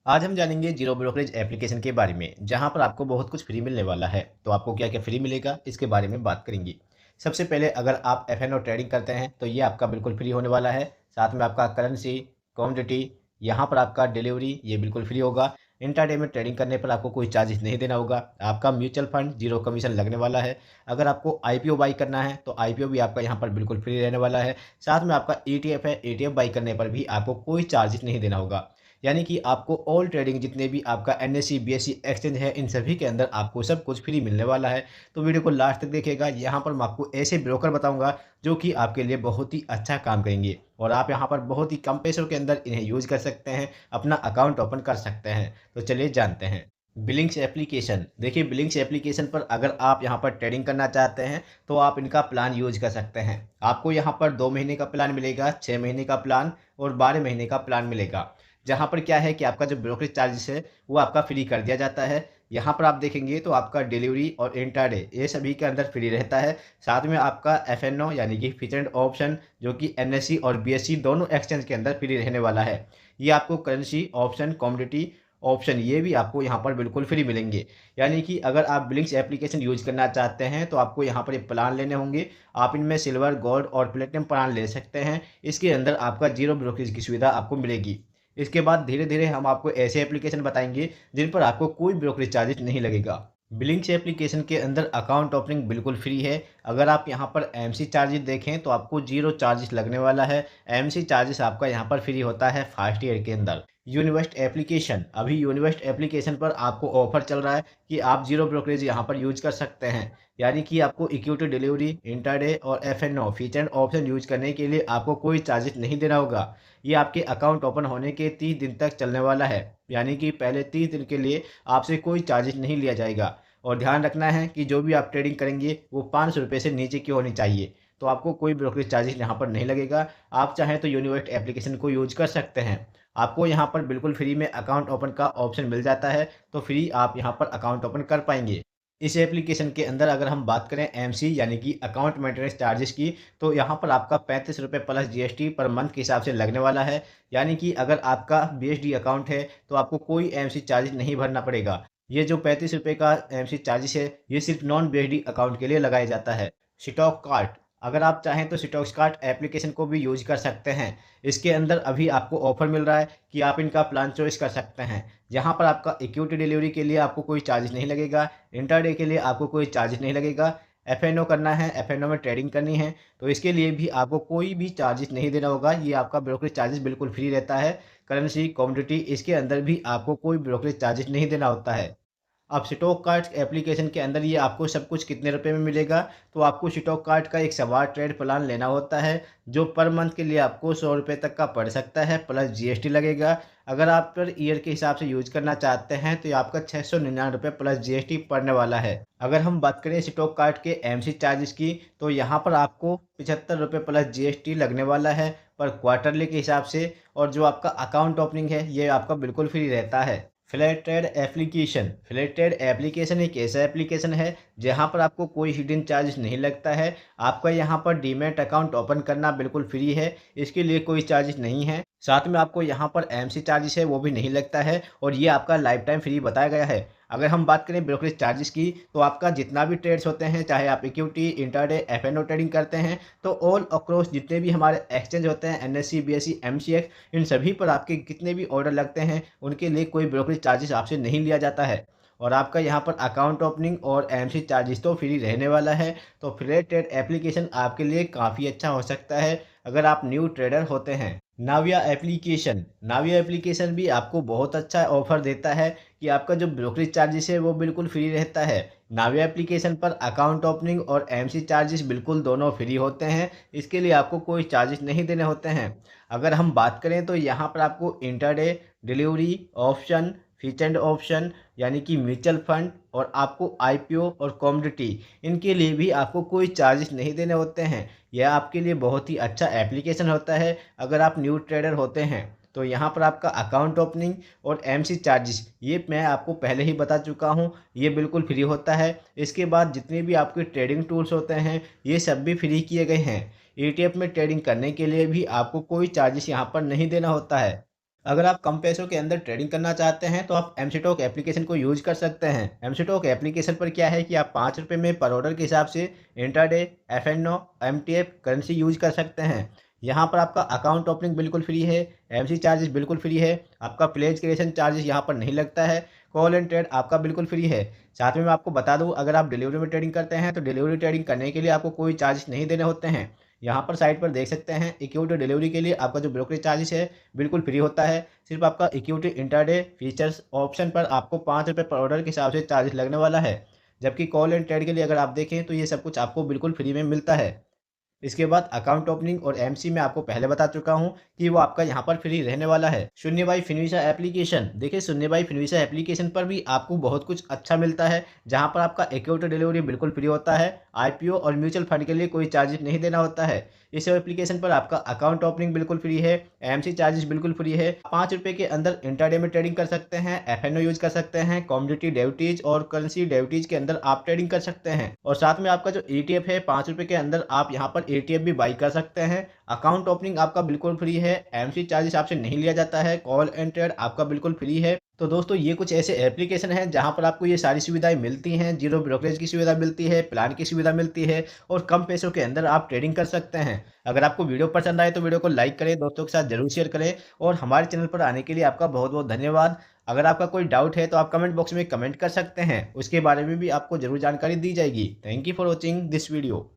आज हम जानेंगे जीरो ब्रोकरेज एप्लीकेशन के बारे में, जहां पर आपको बहुत कुछ फ्री मिलने वाला है। तो आपको क्या क्या फ्री मिलेगा, इसके बारे में बात करेंगे। सबसे पहले अगर आप एफ ट्रेडिंग करते हैं तो ये आपका बिल्कुल फ्री होने वाला है। साथ में आपका करेंसी, कमोडिटी, यहाँ पर आपका डिलीवरी ये बिल्कुल फ्री होगा। इंट्राडे में ट्रेडिंग करने पर आपको कोई चार्जेस नहीं देना होगा। आपका म्यूचुअल फंड जीरो कमीशन लगने वाला है। अगर आपको आईपीओ बाई करना है तो आईपीओ भी आपका यहाँ पर बिल्कुल फ्री रहने वाला है। साथ में आपका ईटीएफ है, ईटीएफ बाई करने पर भी आपको कोई चार्जेस नहीं देना होगा। यानी कि आपको ऑल ट्रेडिंग जितने भी आपका एनएससी, बीएसई एक्सचेंज है, इन सभी के अंदर आपको सब कुछ फ्री मिलने वाला है। तो वीडियो को लास्ट तक देखिएगा। यहाँ पर मैं आपको ऐसे ब्रोकर बताऊँगा जो कि आपके लिए बहुत ही अच्छा काम करेंगे और आप यहाँ पर बहुत ही कम पैसों के अंदर इन्हें यूज़ कर सकते हैं, अपना अकाउंट ओपन कर सकते हैं। तो चलिए जानते हैं। बिलिंग्स एप्लीकेशन, देखिए बिलिंग्स एप्लीकेशन पर अगर आप यहाँ पर ट्रेडिंग करना चाहते हैं तो आप इनका प्लान यूज़ कर सकते हैं। आपको यहाँ पर 2 महीने का प्लान मिलेगा, 6 महीने का प्लान और 12 महीने का प्लान मिलेगा। जहाँ पर क्या है कि आपका जो ब्रोकरेज चार्जेस है वो आपका फ्री कर दिया जाता है। यहाँ पर आप देखेंगे तो आपका डिलीवरी और इंट्राडे ये सभी के अंदर फ्री रहता है। साथ में आपका एफएनओ यानी कि फीचर्ड ऑप्शन जो कि एनएससी और बीएसई दोनों एक्सचेंज के अंदर फ्री रहने वाला है। ये आपको करेंसी ऑप्शन, कमोडिटी ऑप्शन ये भी आपको यहाँ पर बिल्कुल फ्री मिलेंगे। यानी कि अगर आप बिलिंग्स एप्लीकेशन यूज़ करना चाहते हैं तो आपको यहाँ पर ये प्लान लेने होंगे। आप इनमें सिल्वर, गोल्ड और प्लेटिनम प्लान ले सकते हैं। इसके अंदर आपका जीरो ब्रोकरेज की सुविधा आपको मिलेगी। इसके बाद धीरे-धीरे हम आपको ऐसे एप्लीकेशन बताएँगे जिन पर आपको कोई ब्रोकरेज चार्जेस नहीं लगेगा। बिलिंग्स एप्लीकेशन के अंदर अकाउंट ओपनिंग बिल्कुल फ्री है। अगर आप यहाँ पर एमसी चार्जेस देखें तो आपको ज़ीरो चार्जेस लगने वाला है। एमसी चार्जेस आपका यहाँ पर फ्री होता है फर्स्ट ईयर के अंदर। यूनिवेस्ट एप्लीकेशन, अभी यूनिवेस्ट एप्लीकेशन पर आपको ऑफर चल रहा है कि आप ज़ीरो ब्रोकरेज यहाँ पर यूज़ कर सकते हैं। यानी कि आपको इक्विटी डिलीवरी, इंट्राडे और एफएनओ फीचर ऑप्शन यूज़ करने के लिए आपको कोई चार्जेस नहीं देना होगा। ये आपके अकाउंट ओपन होने के 30 दिन तक चलने वाला है। यानी कि पहले 30 दिन के लिए आपसे कोई चार्जेस नहीं लिया जाएगा। और ध्यान रखना है कि जो भी आप ट्रेडिंग करेंगे वो ₹500 से नीचे की होनी चाहिए। तो आपको कोई ब्रोकरेज चार्जेस यहाँ पर नहीं लगेगा। आप चाहें तो यूनिवेस्ट एप्लीकेशन को यूज़ कर सकते हैं। आपको यहाँ पर बिल्कुल फ्री में अकाउंट ओपन का ऑप्शन मिल जाता है, तो फ्री आप यहाँ पर अकाउंट ओपन कर पाएँगे। इस एप्लीकेशन के अंदर अगर हम बात करें एमसी यानी कि अकाउंट मेंटेनेंस चार्जेस की, तो यहाँ पर आपका ₹35 प्लस जीएसटी पर मंथ के हिसाब से लगने वाला है। यानी कि अगर आपका बीएसडी अकाउंट है तो आपको कोई एमसी चार्जेस नहीं भरना पड़ेगा। ये जो ₹35 का एमसी चार्जेस है ये सिर्फ नॉन बीएसडी अकाउंट के लिए लगाया जाता है। स्टॉक कार्ट, अगर आप चाहें तो स्टॉक्स कार्ट एप्लीकेशन को भी यूज़ कर सकते हैं। इसके अंदर अभी आपको ऑफर मिल रहा है कि आप इनका प्लान चॉइस कर सकते हैं। यहाँ पर आपका इक्विटी डिलीवरी के लिए आपको कोई चार्जेस नहीं लगेगा, इंट्राडे के लिए आपको कोई चार्जेस नहीं लगेगा। एफएनओ करना है, एफएनओ में ट्रेडिंग करनी है, तो इसके लिए भी आपको कोई भी चार्जेस नहीं देना होगा। ये आपका ब्रोकरेज चार्जेस बिल्कुल फ्री रहता है। करेंसी, कमोडिटी इसके अंदर भी आपको कोई ब्रोकरेज चार्जेस नहीं देना होता है। अब स्टॉक कार्ड्स एप्लीकेशन के अंदर ये आपको सब कुछ कितने रुपए में मिलेगा, तो आपको स्टॉक कार्ड का एक सवार ट्रेड प्लान लेना होता है, जो पर मंथ के लिए आपको ₹100 तक का पड़ सकता है, प्लस जीएसटी लगेगा। अगर आप पर ईयर के हिसाब से यूज़ करना चाहते हैं, तो ये आपका ₹699 प्लस जीएसटी पड़ने वाला है। अगर हम बात करें स्टॉक कार्ड के एमसी चार्जेस की, तो यहाँ पर आपको ₹75 प्लस जीएसटी लगने वाला है, पर क्वार्टरली के हिसाब से। और जो आपका अकाउंट ओपनिंग है, ये आपका बिल्कुल फ्री रहता है। फ्लैटेड एप्लीकेशन, फ्लैटेड एप्लीकेशन एक ऐसा एप्लीकेशन है जहां पर आपको कोई हिडन चार्ज नहीं लगता है। आपका यहां पर डीमैट अकाउंट ओपन करना बिल्कुल फ्री है, इसके लिए कोई चार्जेस नहीं है। साथ में आपको यहां पर एमसी चार्जेस है वो भी नहीं लगता है, और ये आपका लाइफ टाइम फ्री बताया गया है। अगर हम बात करें ब्रोकरेज चार्जेस की, तो आपका जितना भी ट्रेड्स होते हैं, चाहे आप इक्विटी, इंट्राडे, एफएनओ ट्रेडिंग करते हैं, तो ऑल अक्रॉस जितने भी हमारे एक्सचेंज होते हैं, एनएससी, बीएसई, एमसीएक्स, इन सभी पर आपके कितने भी ऑर्डर लगते हैं उनके लिए कोई ब्रोकरेज चार्जेस आपसे नहीं लिया जाता है। और आपका यहाँ पर अकाउंट ओपनिंग और एमसी चार्जेस तो फ्री रहने वाला है। तो फ्लैट ट्रेड एप्लीकेशन आपके लिए काफ़ी अच्छा हो सकता है अगर आप न्यू ट्रेडर होते हैं। नाविया एप्लीकेशन, नाविया एप्लीकेशन भी आपको बहुत अच्छा ऑफर देता है कि आपका जो ब्रोकरेज चार्जेस है वो बिल्कुल फ्री रहता है। नाविया एप्लीकेशन पर अकाउंट ओपनिंग और एमसी चार्जेस बिल्कुल दोनों फ्री होते हैं। इसके लिए आपको कोई चार्जेस नहीं देने होते हैं। अगर हम बात करें तो यहाँ पर आपको intraday, delivery, option, featured option यानी कि म्यूचुअल फंड और आपको आईपीओ और कमोडिटी, इनके लिए भी आपको कोई चार्जेस नहीं देने होते हैं। यह आपके लिए बहुत ही अच्छा एप्लीकेशन होता है अगर आप न्यू ट्रेडर होते हैं। तो यहाँ पर आपका अकाउंट ओपनिंग और एमसी चार्जेस ये मैं आपको पहले ही बता चुका हूँ, ये बिल्कुल फ्री होता है। इसके बाद जितने भी आपके ट्रेडिंग टूल्स होते हैं ये सब भी फ्री किए गए हैं। ईटीएफ में ट्रेडिंग करने के लिए भी आपको कोई चार्जेस यहाँ पर नहीं देना होता है। अगर आप कम पैसों के अंदर ट्रेडिंग करना चाहते हैं तो आप एमसीटॉक एप्लीकेशन को यूज़ कर सकते हैं। एमसीटॉक एप्लीकेशन पर क्या है कि आप ₹5 में पर ऑर्डर के हिसाब से intraday, FnO, MTF currency use कर सकते हैं। यहाँ पर आपका अकाउंट ओपनिंग बिल्कुल फ्री है, एमसी चार्जेस बिल्कुल फ्री है, आपका प्लेज क्रिएशन चार्जेस यहाँ पर नहीं लगता है, कॉल एंड ट्रेड आपका बिल्कुल फ्री है। साथ में मैं आपको बता दूँ, अगर आप डिलीवरी में ट्रेडिंग करते हैं तो डिलीवरी ट्रेडिंग करने के लिए आपको कोई चार्जेस नहीं देने होते हैं। यहाँ पर साइट पर देख सकते हैं, इक्विटी डिलीवरी के लिए आपका जो ब्रोकरेज चार्जेस है बिल्कुल फ्री होता है। सिर्फ आपका इक्विटी इंट्राडे फीचर्स ऑप्शन पर आपको ₹5 पर ऑर्डर के हिसाब से चार्जेस लगने वाला है। जबकि कॉल एंड ट्रेड के लिए अगर आप देखें तो ये सब कुछ आपको बिल्कुल फ्री में मिलता है। इसके बाद अकाउंट ओपनिंग और एमसी मैं आपको पहले बता चुका हूं कि वो आपका यहाँ पर फ्री रहने वाला है। शून्य बाई फिनविसा एप्लीकेशन, देखिए शून्य बाई फिनविसा एप्लीकेशन पर भी आपको बहुत कुछ अच्छा मिलता है, जहाँ पर आपका इक्विटी डिलीवरी बिल्कुल फ्री होता है। आईपीओ और म्यूचुअल फंड के लिए कोई चार्जेस नहीं देना होता है। इस एप्लीकेशन पर आपका अकाउंट ओपनिंग बिल्कुल फ्री है, एमसी चार्जेस बिल्कुल फ्री है। ₹5 के अंदर इंट्राडे में ट्रेडिंग कर सकते हैं, एफएनओ यूज कर सकते हैं, कमोडिटी डेरिवेटिव्स और करेंसी डेरिवेटिव्स के अंदर आप ट्रेडिंग कर सकते हैं। और साथ में आपका जो ईटीएफ है, ₹5 के अंदर आप यहाँ पर ईटीएफ भी बाई कर सकते हैं। अकाउंट ओपनिंग आपका बिल्कुल फ्री है, एमसी चार्जेस आपसे नहीं लिया जाता है, कॉल एंड ट्रेड आपका बिल्कुल फ्री है। तो दोस्तों ये कुछ ऐसे एप्लीकेशन हैं जहाँ पर आपको ये सारी सुविधाएं मिलती हैं। जीरो ब्रोकरेज की सुविधा मिलती है, प्लान की सुविधा मिलती है और कम पैसों के अंदर आप ट्रेडिंग कर सकते हैं। अगर आपको वीडियो पसंद आए तो वीडियो को लाइक करें, दोस्तों के साथ जरूर शेयर करें और हमारे चैनल पर आने के लिए आपका बहुत बहुत धन्यवाद। अगर आपका कोई डाउट है तो आप कमेंट बॉक्स में कमेंट कर सकते हैं, उसके बारे में भी आपको जरूर जानकारी दी जाएगी। Thank you for watching this video.